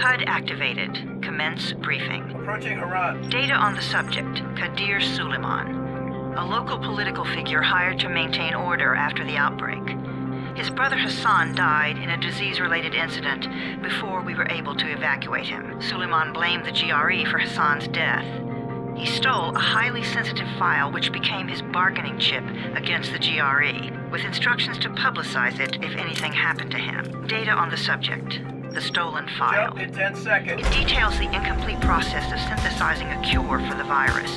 HUD activated. Commence briefing. Approaching Haran. Data on the subject, Kadir Suleiman, a local political figure hired to maintain order after the outbreak. His brother Hassan died in a disease-related incident before we were able to evacuate him. Suleiman blamed the GRE for Hassan's death. He stole a highly sensitive file which became his bargaining chip against the GRE, with instructions to publicize it if anything happened to him. Data on the subject, the stolen file. Jump in 10 seconds. It details the incomplete process of synthesizing a cure for the virus.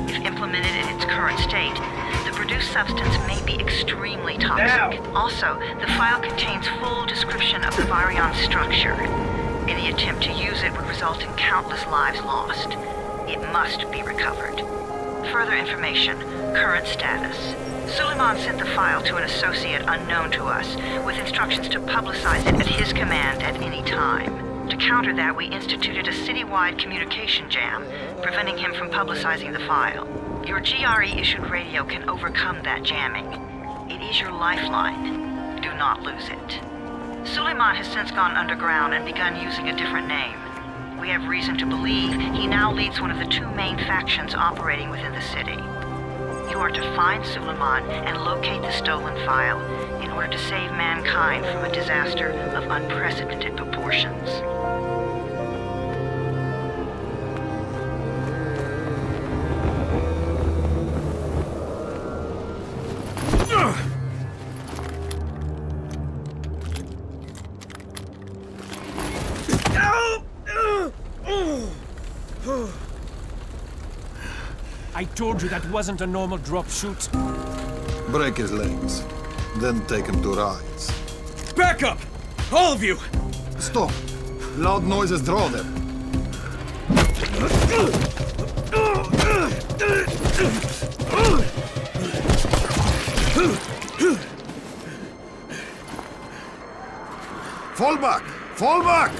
If implemented in its current state, the produced substance may be extremely toxic. Now. Also, the file contains full description of the virion structure. Any attempt to use it would result in countless lives lost. It must be recovered. Further information, current status. Suleiman sent the file to an associate unknown to us, with instructions to publicize it at his command at any time. To counter that, we instituted a citywide communication jam, preventing him from publicizing the file. Your GRE-issued radio can overcome that jamming. It is your lifeline. Do not lose it. Suleiman has since gone underground and begun using a different name. We have reason to believe he now leads one of the two main factions operating within the city. You are to find Suleiman and locate the stolen file in order to save mankind from a disaster of unprecedented proportions. I told you that wasn't a normal drop shoot. Break his legs, then take him to rides. Back up! All of you! Stop! Loud noises draw them. Fall back! Fall back!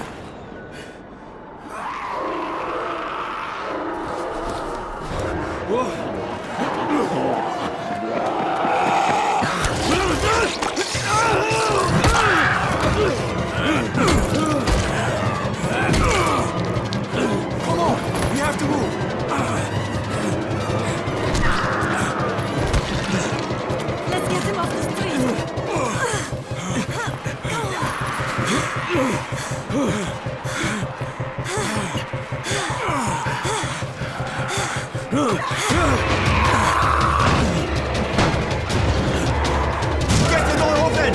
Come on! We have to move! Let's get him off the street. Get the door open!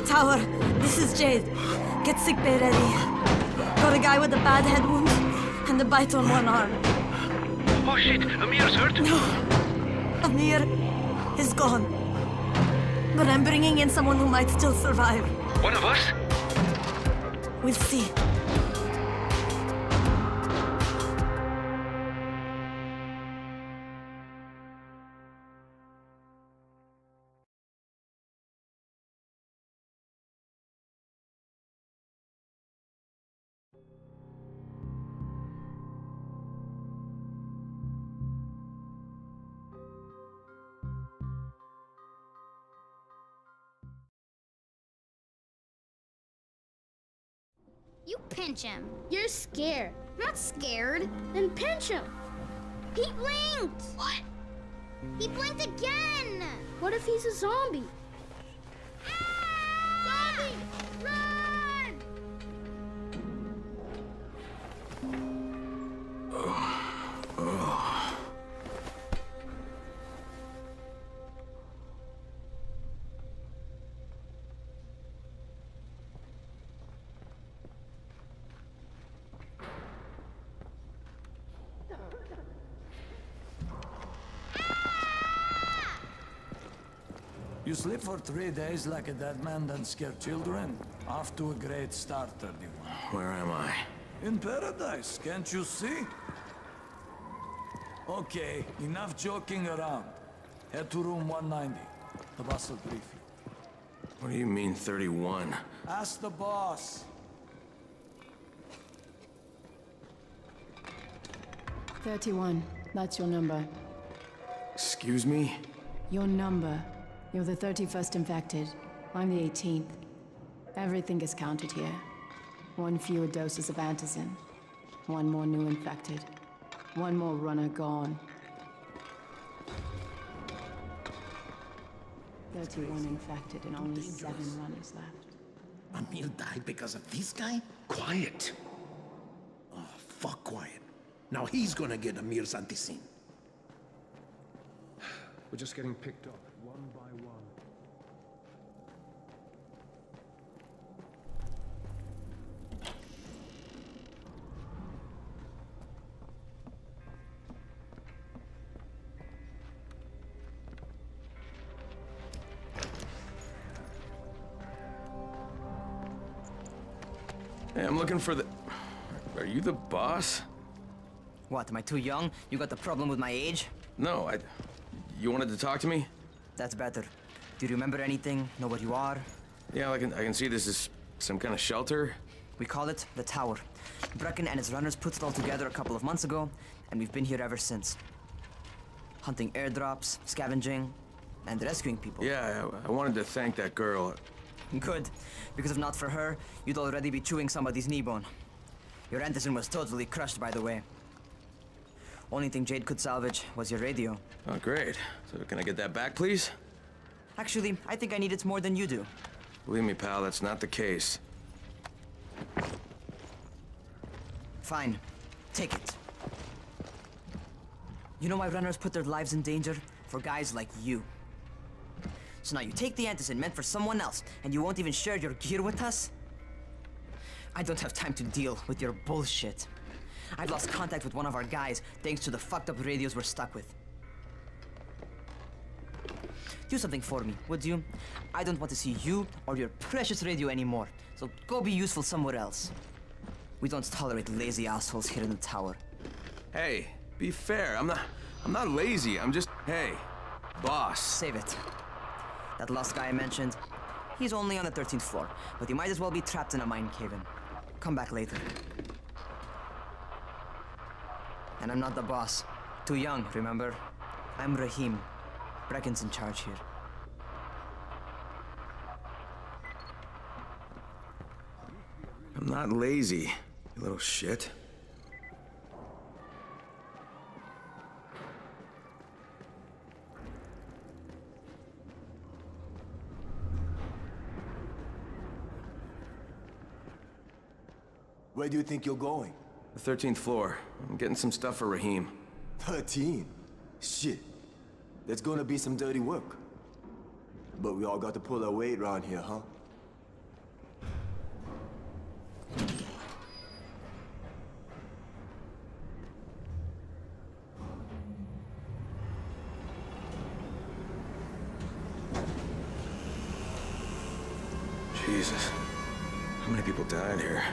Tower, this is Jade. Get sickbay ready. Got a guy with a bad head wound and a bite on one arm. Oh shit, Amir's hurt? No, Amir is gone. But I'm bringing in someone who might still survive. One of us? We'll see. You pinch him. You're scared. I'm not scared. Then pinch him. He blinked. What? He blinked again. What if he's a zombie? Ah! Zombie! Run! You sleep for 3 days like a dead man, then scare children? Off to a great start, 31. Where am I? In paradise, can't you see? Okay, enough joking around. Head to room 190. The boss will brief you. What do you mean, 31? Ask the boss. 31. That's your number. Excuse me? Your number. You're the 31st infected. I'm the 18th. Everything is counted here. One fewer doses of antizin. One more new infected. One more runner gone. 31 infected and only 7 runners left. Emil died because of this guy? Quiet. Oh, fuck quiet. Now he's gonna get Amir's anticin. We're just getting picked up, one by one. Hey, I'm looking for the... Are you the boss? What, am I too young? You got the problem with my age? No, You wanted to talk to me? That's better. Do you remember anything? Know what you are? Yeah, I can see this is some kind of shelter. We call it the Tower. Brecken and his runners put it all together a couple of months ago, and we've been here ever since. Hunting airdrops, scavenging, and rescuing people. Yeah, I wanted to thank that girl. Good, because if not for her, you'd already be chewing somebody's knee bone. Your antizin was totally crushed, by the way. Only thing Jade could salvage was your radio. Oh, great. So can I get that back, please? Actually, I think I need it more than you do. Believe me, pal, that's not the case. Fine. Take it. You know why runners put their lives in danger? For guys like you. So now you take the antizin meant for someone else, and you won't even share your gear with us? I don't have time to deal with your bullshit. I've lost contact with one of our guys thanks to the fucked up radios we're stuck with. Do something for me, would you? I don't want to see you or your precious radio anymore, so go be useful somewhere else. We don't tolerate lazy assholes here in the tower. Hey, be fair. I'm not lazy. I'm just... Hey, boss. Save it. That last guy I mentioned, he's only on the 13th floor, but he might as well be trapped in a mine cave-in. Come back later. And I'm not the boss. Too young, remember? I'm Rahim. Brecken's in charge here. I'm not lazy, you little shit. Where do you think you're going? The 13th floor. I'm getting some stuff for Rahim. 13? Shit. There's gonna be some dirty work. But we all got to pull our weight around here, huh? Jesus. How many people died here?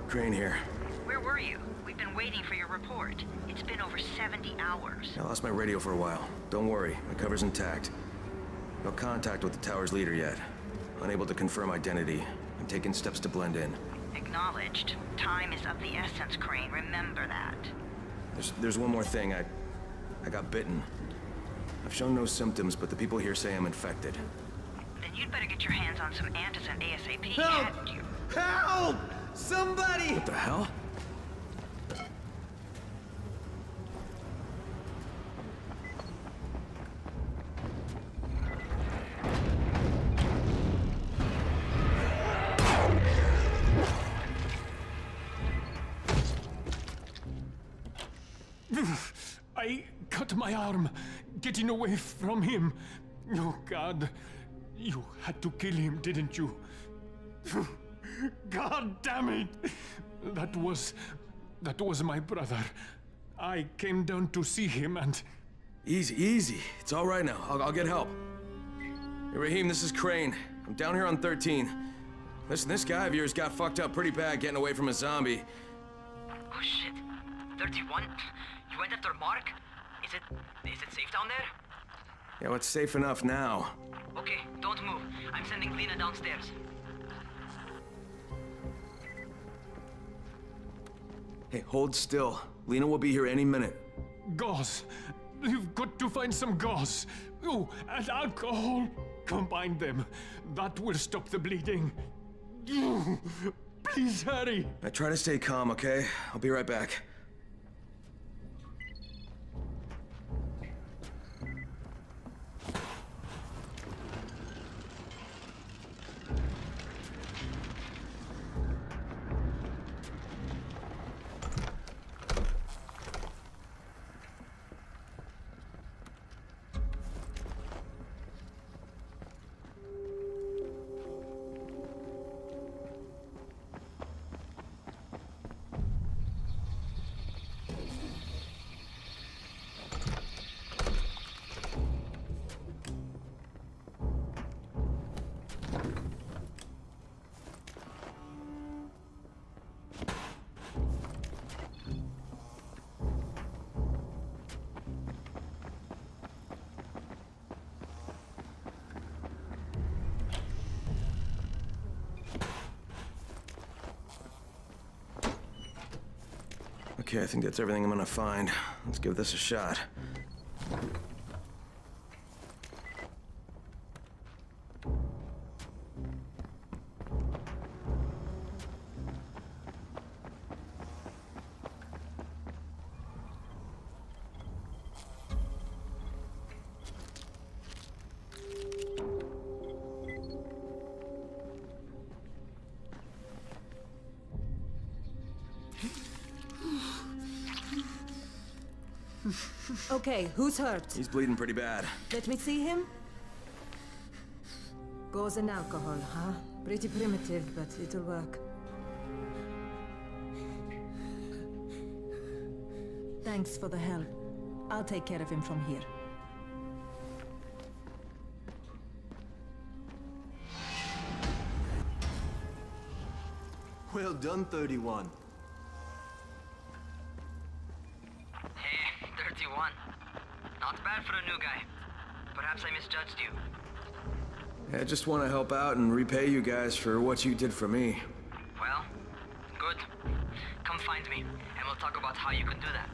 Crane here. Where were you? We've been waiting for your report. It's been over 70 hours. I lost my radio for a while. Don't worry, my cover's intact. No contact with the tower's leader yet. Unable to confirm identity. I'm taking steps to blend in. Acknowledged. Time is of the essence, Crane. Remember that. There's one more thing. I got bitten. I've shown no symptoms, but the people here say I'm infected. Then you'd better get your hands on some antizin ASAP. Help! Hadn't you? Help! Somebody! What the hell? I cut my arm, getting away from him. Oh, God. You had to kill him, didn't you? God damn it! That was That was my brother. I came down to see him and... Easy, easy. It's all right now. I'll get help. Hey, Raheem, this is Crane. I'm down here on 13. Listen, this guy of yours got fucked up pretty bad getting away from a zombie. Oh shit. 31? You went after Mark? Is it safe down there? Yeah, well, it's safe enough now. Okay, don't move. I'm sending Lena downstairs. Hey, hold still. Lena will be here any minute. Gauze. You've got to find some gauze. Oh, and alcohol. Combine them. That will stop the bleeding. Please hurry. I try to stay calm, okay? I'll be right back. Okay, I think that's everything I'm gonna find. Let's give this a shot. Okay, who's hurt? He's bleeding pretty bad. Let me see him. Gauze and alcohol, huh? Pretty primitive, but it'll work. Thanks for the help. I'll take care of him from here. Well done, 31. Hey, 31. Not bad for a new guy. Perhaps I misjudged you. I just want to help out and repay you guys for what you did for me. Well, good. Come find me, and we'll talk about how you can do that.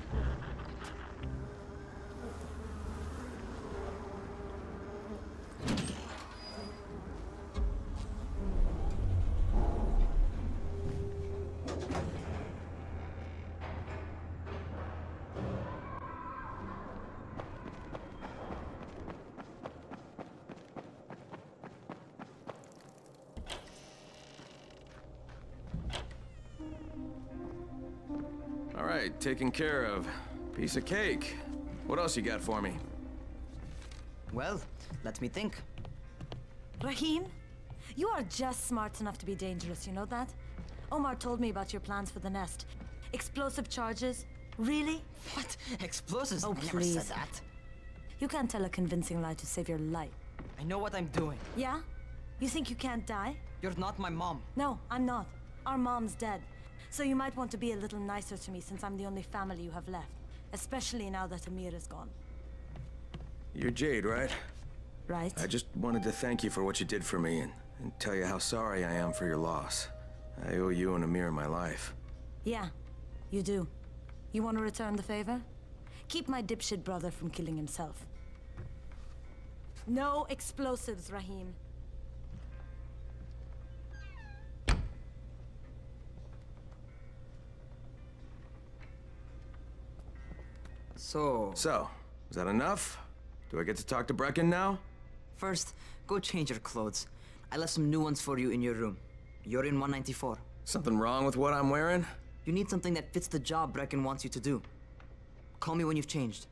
All right, taken care of. Piece of cake. What else you got for me? Well, let me think. Raheem, you are just smart enough to be dangerous, you know that? Omar told me about your plans for the nest. Explosive charges? Really? What? Explosives? Oh, I never please. said that. You can't tell a convincing lie to save your life. I know what I'm doing. Yeah? You think you can't die? You're not my mom. No, I'm not. Our mom's dead. So you might want to be a little nicer to me since I'm the only family you have left. Especially now that Amir is gone. You're Jade, right? Right? I just wanted to thank you for what you did for me and tell you how sorry I am for your loss. I owe you and Amir my life. Yeah, you do. You want to return the favor? Keep my dipshit brother from killing himself. No explosives, Raheem. So, is that enough? Do I get to talk to Brecken now? first, go change your clothes. I left some new ones for you in your room. You're in 194. Something wrong with what I'm wearing? You need something that fits the job Brecken wants you to do. Call me when you've changed.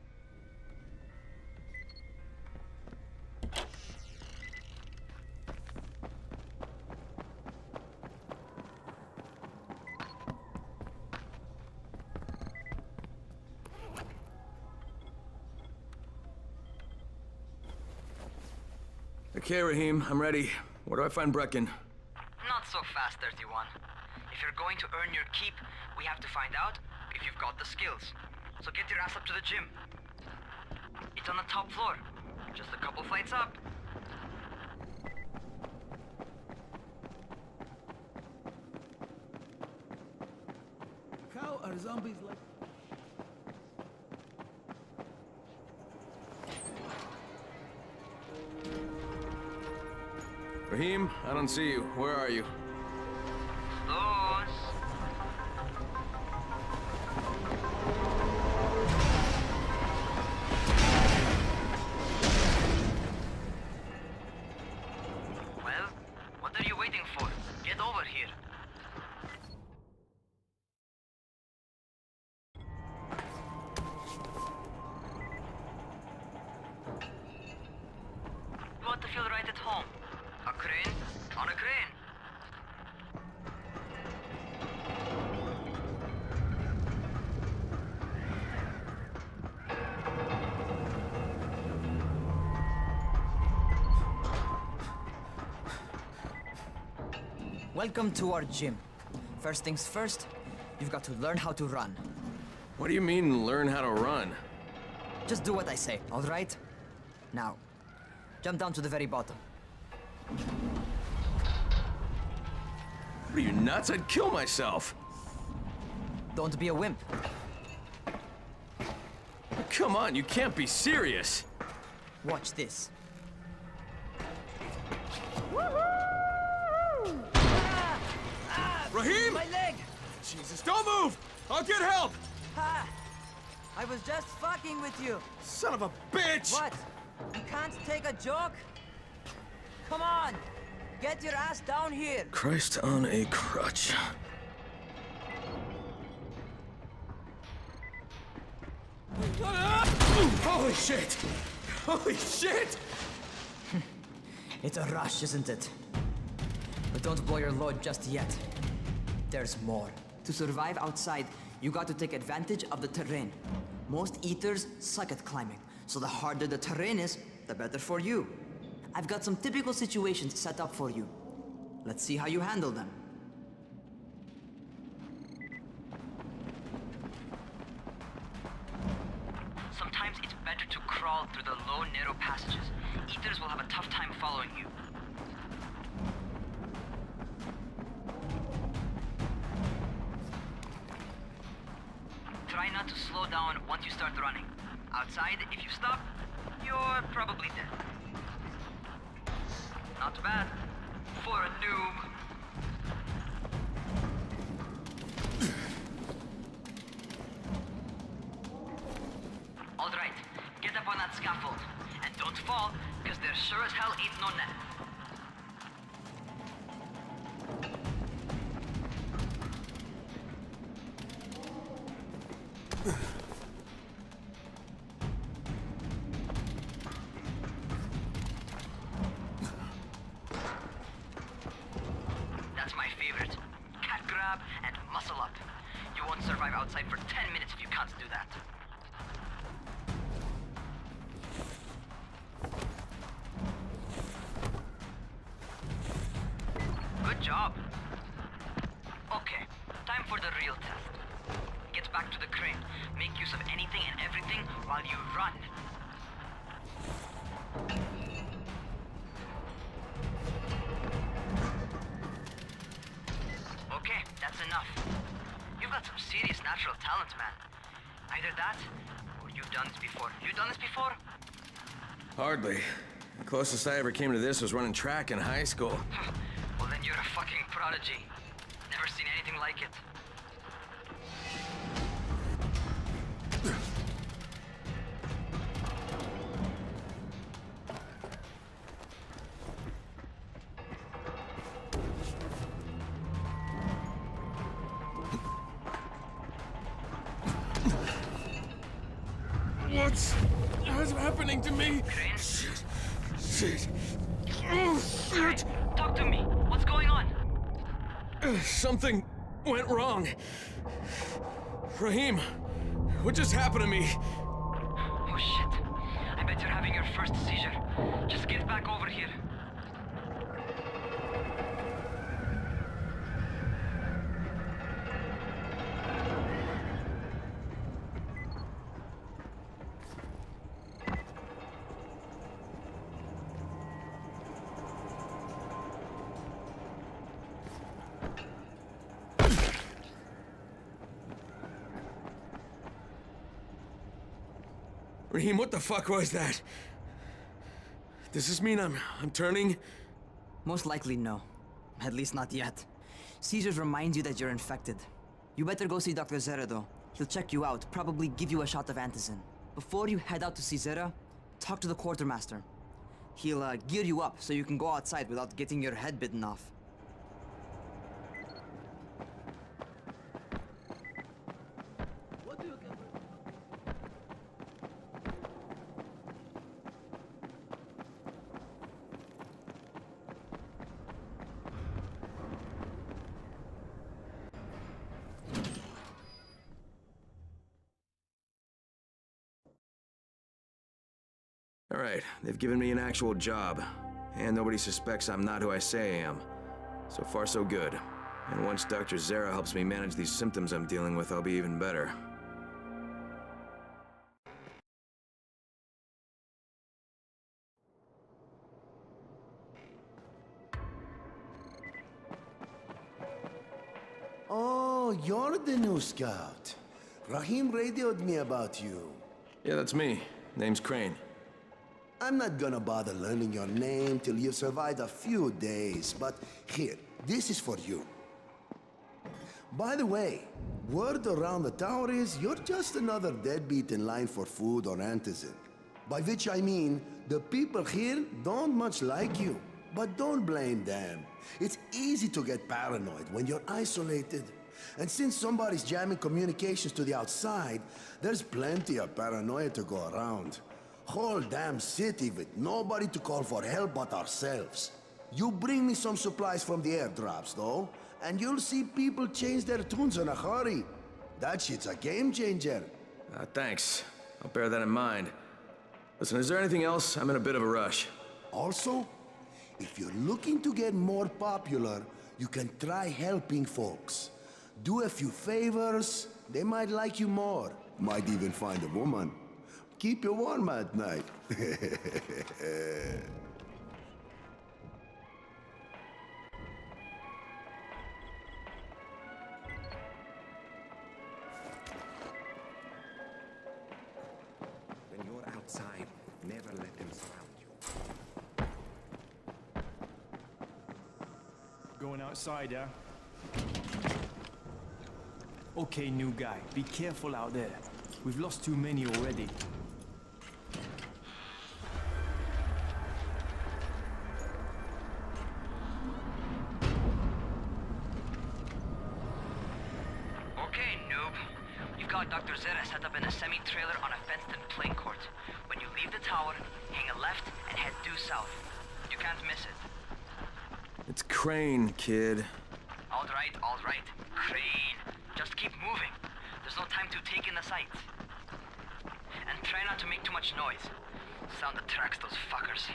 Okay, Raheem, I'm ready. Where do I find Brecken? Not so fast, 31. If you're going to earn your keep, we have to find out if you've got the skills. So get your ass up to the gym. It's on the top floor. Just a couple flights up. How are zombies like... Raheem, I don't see you. Where are you? Those. Well, what are you waiting for? Get over here. You want to feel right at home? A crane on a crane. Welcome to our gym. First things first, you've got to learn how to run. What do you mean, learn how to run? Just do what I say, all right? Now, jump down to the very bottom. What are you, nuts? I'd kill myself. Don't be a wimp. Come on, you can't be serious. Watch this. Raheem! My leg! Jesus, don't move! I'll get help! Ha! I was just fucking with you. Son of a bitch! What? You can't take a joke? Come on! Get your ass down here! Christ on a crutch. Holy shit! Holy shit! It's a rush, isn't it? But don't blow your load just yet. There's more. To survive outside, you got to take advantage of the terrain. Most eaters suck at climbing, so the harder the terrain is, the better for you. I've got some typical situations set up for you. Let's see how you handle them. Sometimes it's better to crawl through the low, narrow passages. Eaters will have a tough time following you. Try not to slow down once you start running. Outside, if you stop, you're probably dead. Not bad for a noob. All right, get up on that scaffold. And don't fall, because there sure as hell ain't no net. That's my favorite. Cat grab and muscle up. You won't survive outside for 10 minutes if you can't do that. Good job. Okay, time for the real test. Get back to the crane. Make use of anything and everything while you run. Okay, that's enough. You've got some serious natural talent, man. Either that, or you've done this before. You done this before? Hardly. The closest I ever came to this was running track in high school. Well, then you're a fucking prodigy. Never seen anything like it. What's happening to me? Crane? Shit. Oh, shit. Talk to me. What's going on? Something went wrong. Raheem, what just happened to me? Oh shit. I bet you're having your first seizure. Just get back over here. Raheem, what the fuck was that? Does this mean I'm turning? Most likely no. At least not yet. Caesars reminds you that you're infected. You better go see Dr. Zera though. He'll check you out, probably give you a shot of antizin. Before you head out to see Zera, talk to the quartermaster. He'll gear you up so you can go outside without getting your head bitten off. All right, they've given me an actual job. And nobody suspects I'm not who I say I am. So far, so good. And once Dr. Zera helps me manage these symptoms I'm dealing with, I'll be even better. Oh, you're the new scout. Raheem radioed me about you. Yeah, that's me. Name's Crane. I'm not gonna bother learning your name till you've survived a few days, but here, this is for you. By the way, word around the tower is you're just another deadbeat in line for food or antizin. By which I mean, the people here don't much like you. But don't blame them. It's easy to get paranoid when you're isolated. And since somebody's jamming communications to the outside, there's plenty of paranoia to go around. Whole damn city with nobody to call for help but ourselves. You bring me some supplies from the airdrops, though, and you'll see people change their tunes in a hurry. That shit's a game changer. Thanks. I'll bear that in mind. Listen, is there anything else? I'm in a bit of a rush. Also, if you're looking to get more popular, you can try helping folks. Do a few favors, they might like you more. Might even find a woman. Keep you warm at night. When you're outside, never let them surround you. Going outside, yeah? Okay, new guy. Be careful out there. We've lost too many already. Okay, noob. You've got Dr. Zera set up in a semi-trailer on a fenced-in playing court. When you leave the tower, hang a left and head due south. You can't miss it. It's Crane, kid. All right. Crane. Just keep moving. There's no time to take in the sights. And try not to make too much noise. Sound attracts those fuckers.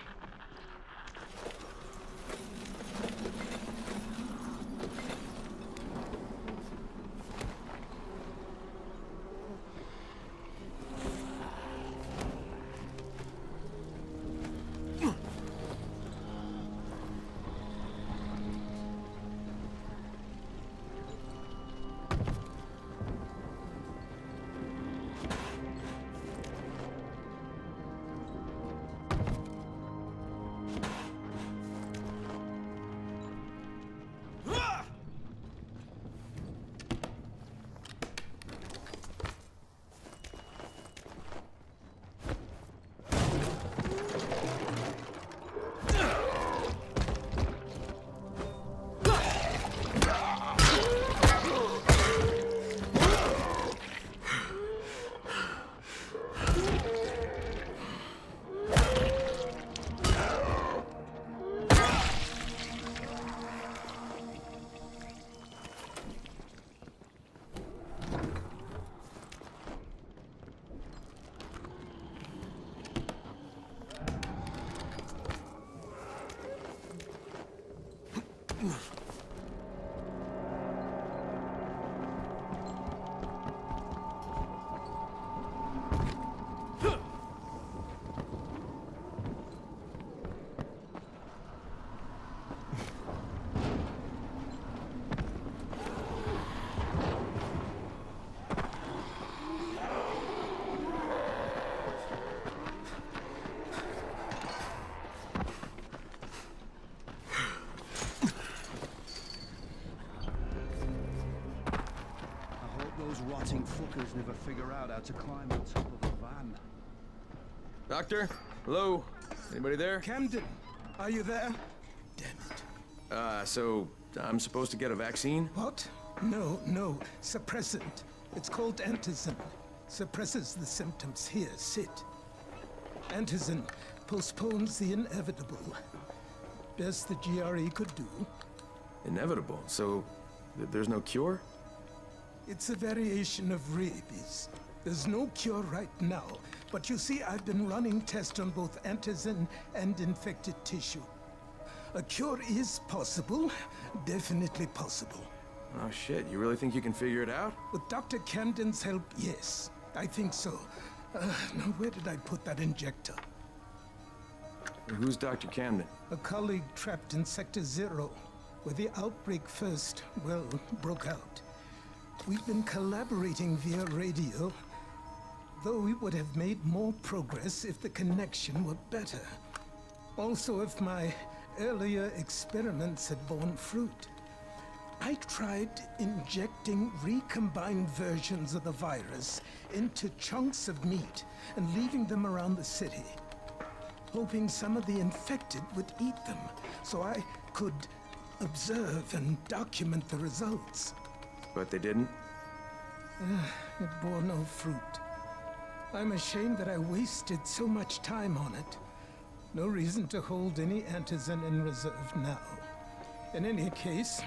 think fuckers never figure out how to climb on top of a van. Doctor? Hello? Anybody there? Camden, are you there? So I'm supposed to get a vaccine? What? No. Suppressant. It's called antizin. Suppresses the symptoms. Here, sit. Antizin postpones the inevitable. Best the GRE could do. Inevitable? So there's no cure? It's a variation of rabies. There's no cure right now, but you see, I've been running tests on both antizin and infected tissue. A cure is possible, definitely possible. Oh shit, you really think you can figure it out? With Dr. Camden's help, yes. I think so. Now where did I put that injector? Who's Dr. Camden? A colleague trapped in Sector Zero, where the outbreak first, well, broke out. We've been collaborating via radio, though we would have made more progress if the connection were better. Also, if my earlier experiments had borne fruit. I tried injecting recombined versions of the virus into chunks of meat and leaving them around the city, hoping some of the infected would eat them so I could observe and document the results. But they didn't? It bore no fruit. I'm ashamed that I wasted so much time on it. No reason to hold any antizin in reserve now. In any case,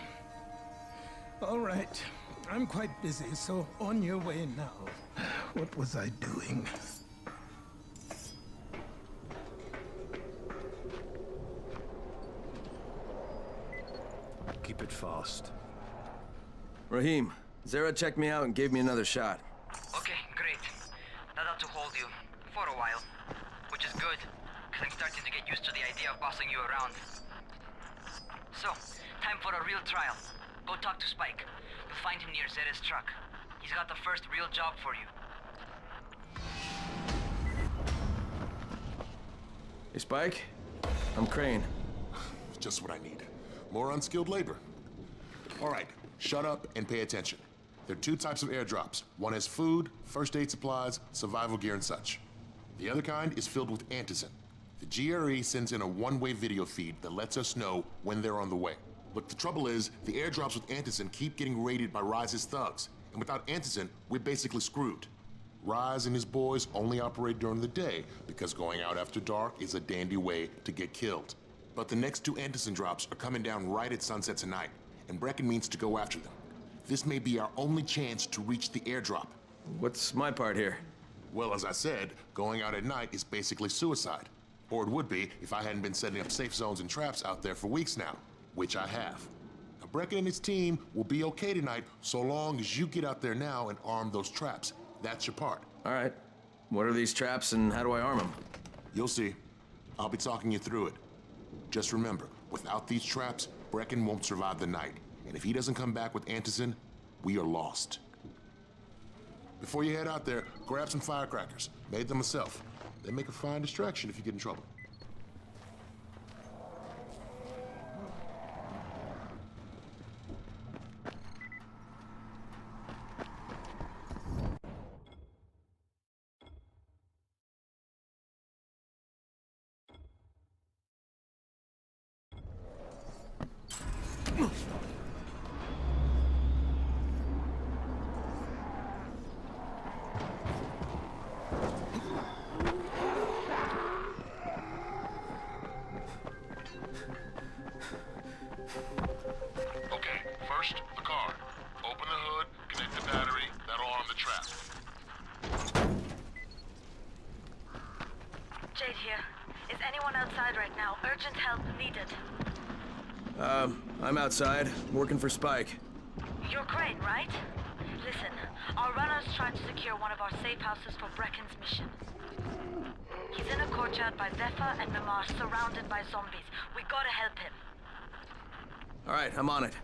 all right. I'm quite busy, so on your way now. What was I doing? Keep it fast. Rahim, Zara checked me out and gave me another shot. Okay, great. That ought to hold you. For a while. Which is good, because I'm starting to get used to the idea of bossing you around. So, time for a real trial. Go talk to Spike. You'll find him near Zera's truck. He's got the first real job for you. Hey, Spike? I'm Crane. Just what I need. More unskilled labor. All right, shut up and pay attention. There are two types of airdrops. One has food, first aid supplies, survival gear, and such. The other kind is filled with antizin. The GRE sends in a one-way video feed that lets us know when they're on the way. Look, the trouble is, the airdrops with antizin keep getting raided by Rise's thugs. And without antizin, we're basically screwed. Rise and his boys only operate during the day because going out after dark is a dandy way to get killed. But the next two antizin drops are coming down right at sunset tonight, and Brecken means to go after them. This may be our only chance to reach the airdrop. What's my part here? Well, as I said, going out at night is basically suicide. Or it would be if I hadn't been setting up safe zones and traps out there for weeks now, which I have. Now, Brecken and his team will be okay tonight so long as you get out there now and arm those traps. That's your part. All right. What are these traps and how do I arm them? You'll see. I'll be talking you through it. Just remember, without these traps, Brecken won't survive the night. And if he doesn't come back with antizin, we are lost. Before you head out there, grab some firecrackers. Made them myself. They make a fine distraction if you get in trouble. First, the car. Open the hood, connect the battery, that'll arm the trap. Jade here. Is anyone outside right now? Urgent help needed. I'm outside, working for Spike. You're Crane, right? Listen, our runners tried to secure one of our safe houses for Brecken's mission. He's in a courtyard by Vefa and Mimar, surrounded by zombies. We gotta help him. All right, I'm on it.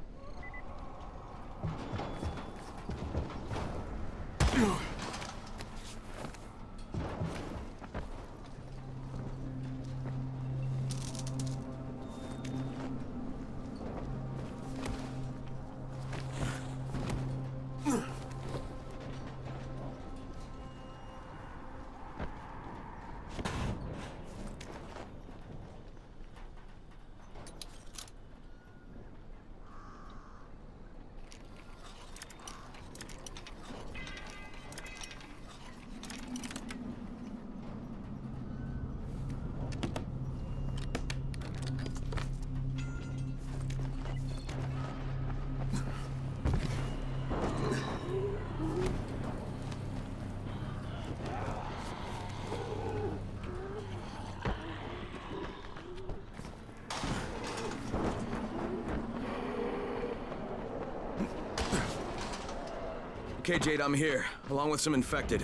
Okay, Jade, I'm here, along with some infected.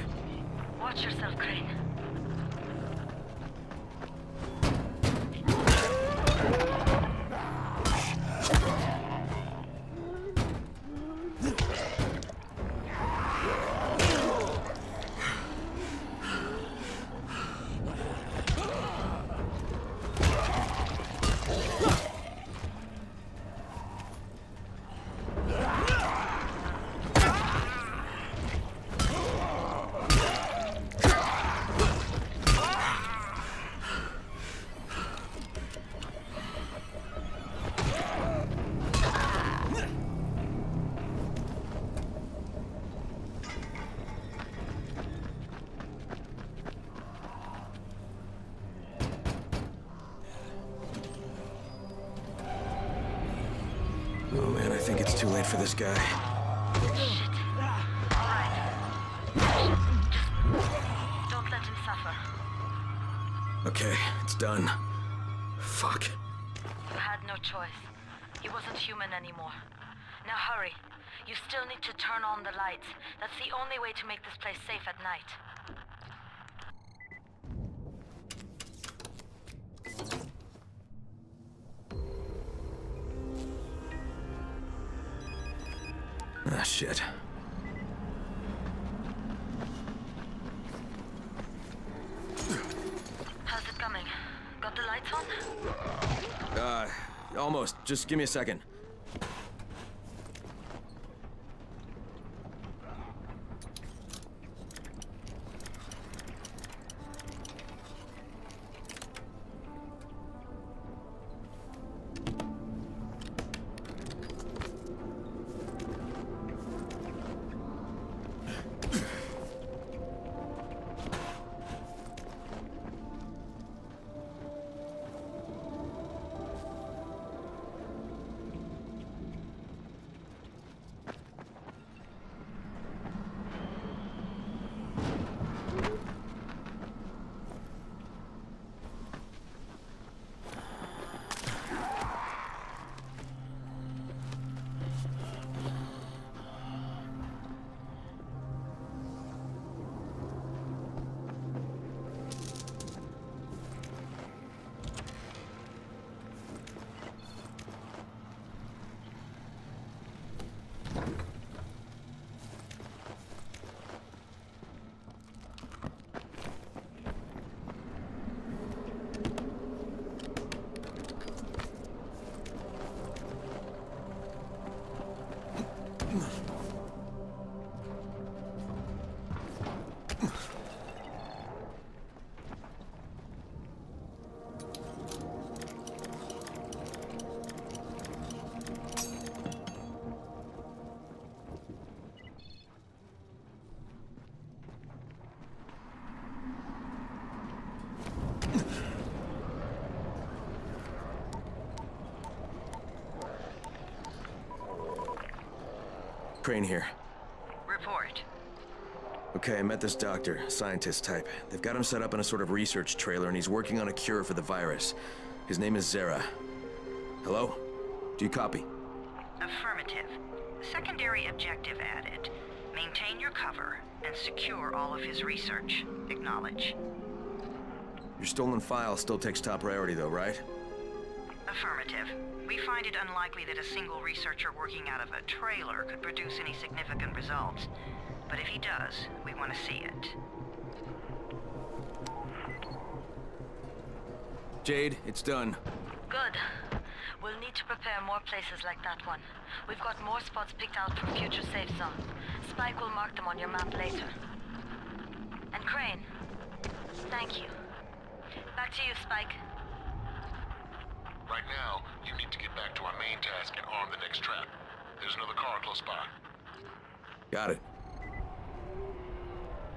Watch yourself, Crane. Oh man, I think it's too late for this guy. Shit. Alright. Just don't let him suffer. Okay, it's done. Fuck. You had no choice. He wasn't human anymore. Now hurry. You still need to turn on the lights. That's the only way to make this place safe at night. Ah, shit. How's it coming? Got the lights on? Almost. Just give me a second. Crane here. Report. Okay, I met this doctor, scientist type. They've got him set up in a sort of research trailer, and he's working on a cure for the virus. His name is Zera. Hello? Do you copy? Affirmative. Secondary objective added. Maintain your cover and secure all of his research. Acknowledge. Your stolen file still takes top priority though, right? Affirmative. We find it unlikely that a single researcher working out of a trailer could produce any significant results. But if he does, we want to see it. Jade, it's done. Good. We'll need to prepare more places like that one. We've got more spots picked out for future safe zones. Spike will mark them on your map later. And Crane, thank you. Back to you, Spike. Right now, you need to get back to our main task and arm the next trap. There's another car close by. Got it.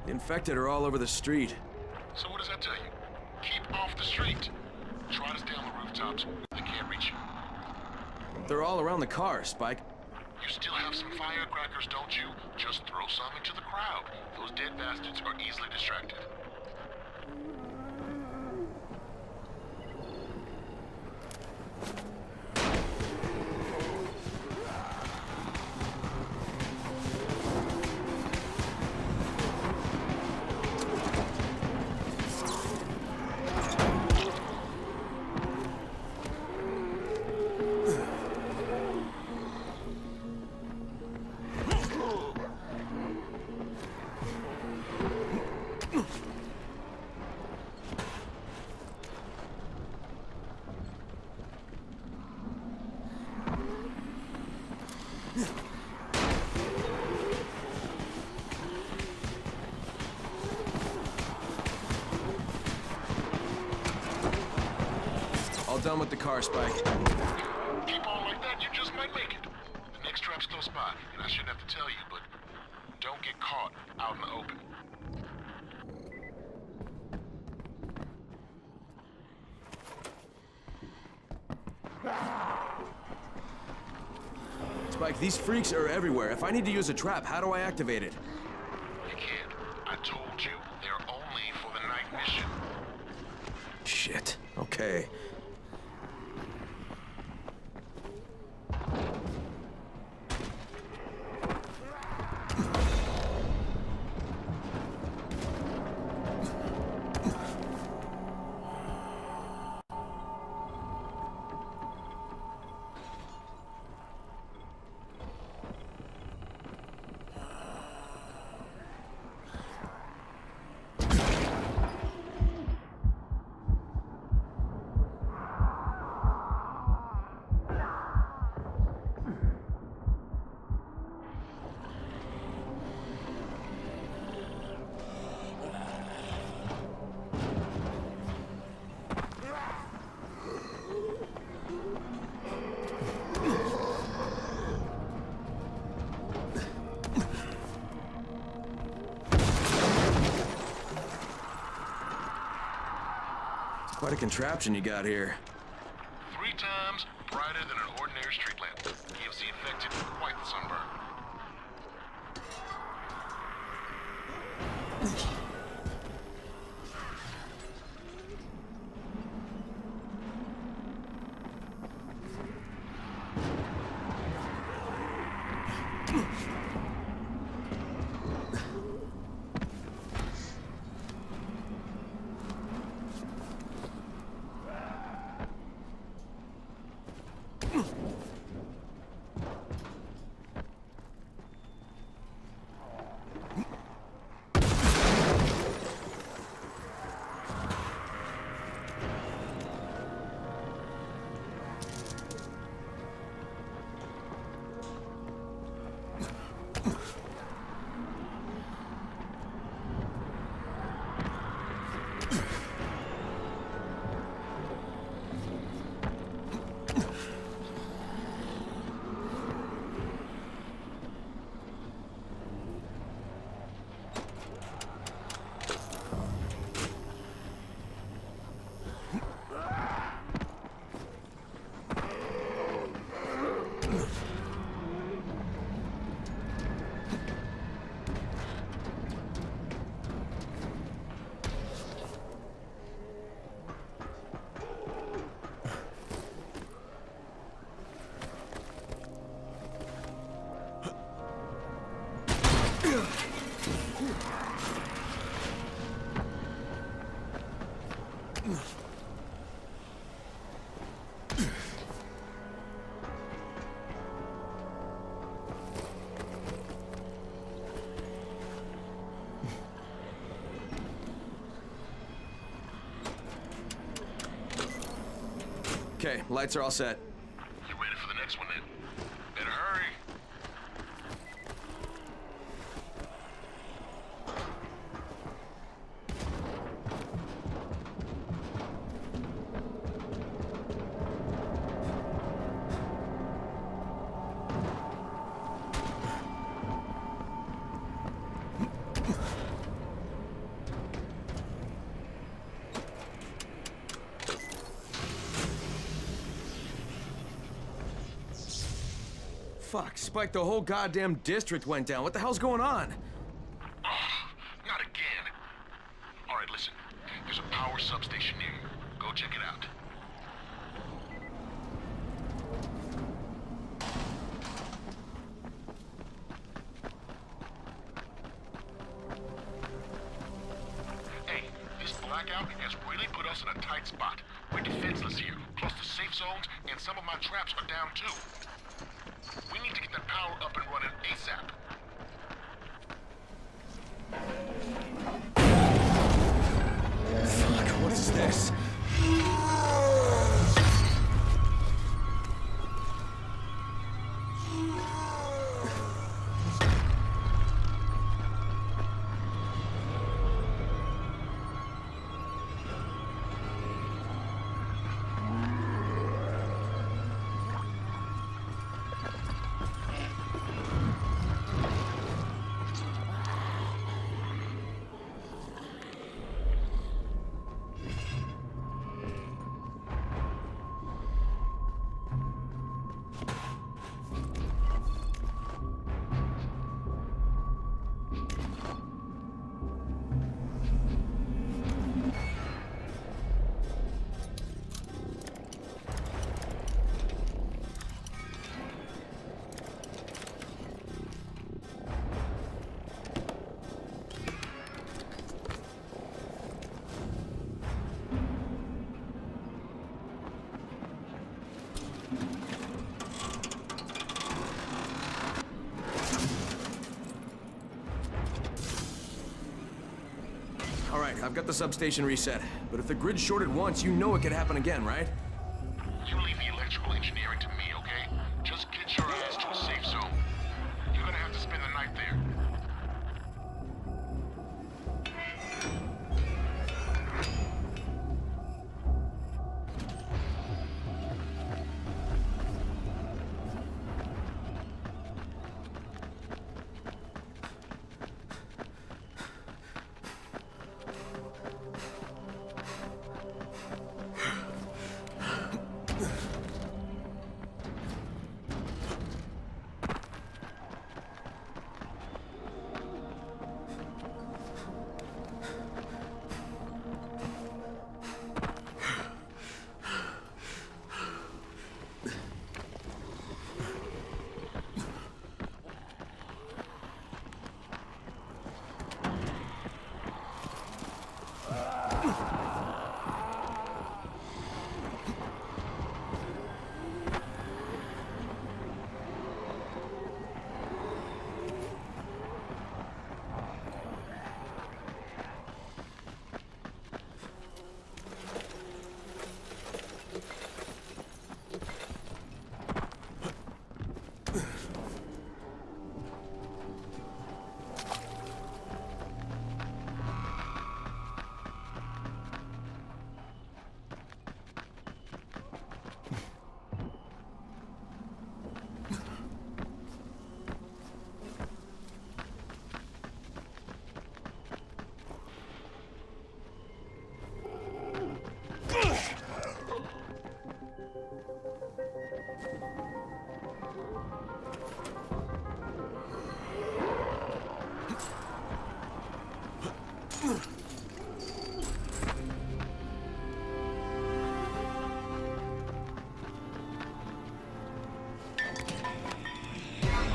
The infected are all over the street. So what does that tell you? Keep off the street. Try to stay on the rooftops where they can't reach you. They're all around the car, Spike. You still have some firecrackers, don't you? Just throw some into the crowd. Those dead bastards are easily distracted. done with the car, Spike. Keep on like that, you just might make it. The next trap's close by, and I shouldn't have to tell you, but don't get caught out in the open. Spike, these freaks are everywhere. If I need to use a trap, how do I activate it? You can't. I told you, they're only for the night mission. Shit. Okay. Quite a contraption you got here. 3 times brighter than an ordinary street lamp. Gives the infected quite the sunburn. Okay, lights are all set. You ready for the next one then? Better hurry. Fuck, Spike, the whole goddamn district went down. What the hell's going on? Not again. All right, listen. There's a power substation near you. Go check it out. Hey, this blackout has really put us in a tight spot. We're defenseless here, close to safe zones, and some of my traps are down too. We need to get that power up and running ASAP. Fuck, what is this? I've got the substation reset. But if the grid's shorted once, you know it could happen again, right? You leave the electrical engineering to me, okay? Just get your ass to a safe zone. You're gonna have to spend the night there.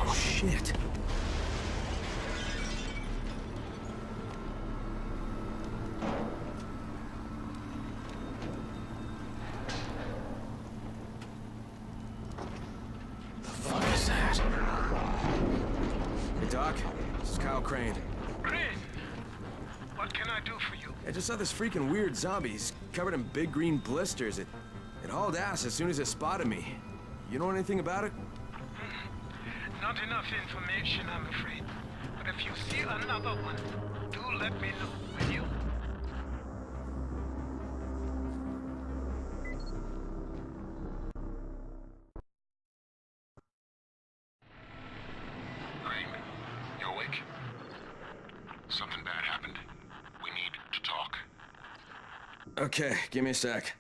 Oh, shit. The fuck is that? Hey, Doc. This is Kyle Crane. Crane, what can I do for you? I just saw this freaking weird zombie. He's covered in big green blisters. It hauled ass as soon as it spotted me. You know anything about it? Not enough information, I'm afraid. But if you see another one, do let me know, will you? Crane, you awake? Something bad happened. We need to talk. Okay, give me a sec.